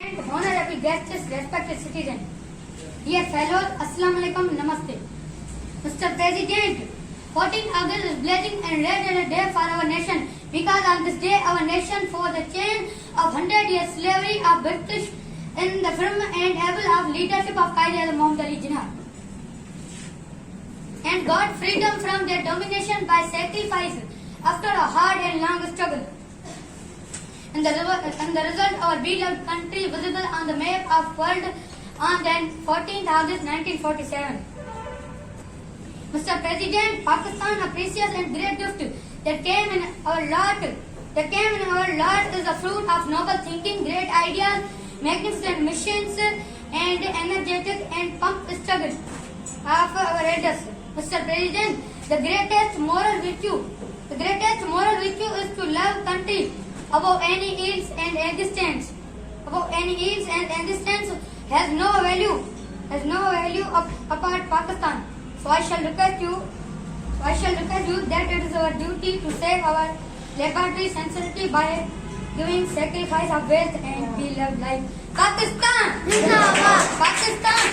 And honorable guests, respected citizens, dear fellows, Assalamu alaikum, Namaste. Mr. President, 14 August is blessing and red day for our nation because on this day our nation for the change of 100 years slavery of British in the firm and able of leadership of Qaeda Muhammad Ali Jinnah and got freedom from their domination by sacrifice after a hard and long struggle. And the result, our beloved country visible on the map of world on then 14th August 1947. Mr. President, Pakistan, a precious and great gift that came in our lot. Is the fruit of noble thinking, great ideas, magnificent missions, and energetic and pumped struggle of our elders. Mr. President, the greatest moral virtue is to love country above any ills and existence. Has no value apart Pakistan. So I shall request you that it is our duty to save our liberty sincerity by giving sacrifice of wealth and beloved life. Pakistan! Zindabad! Pakistan!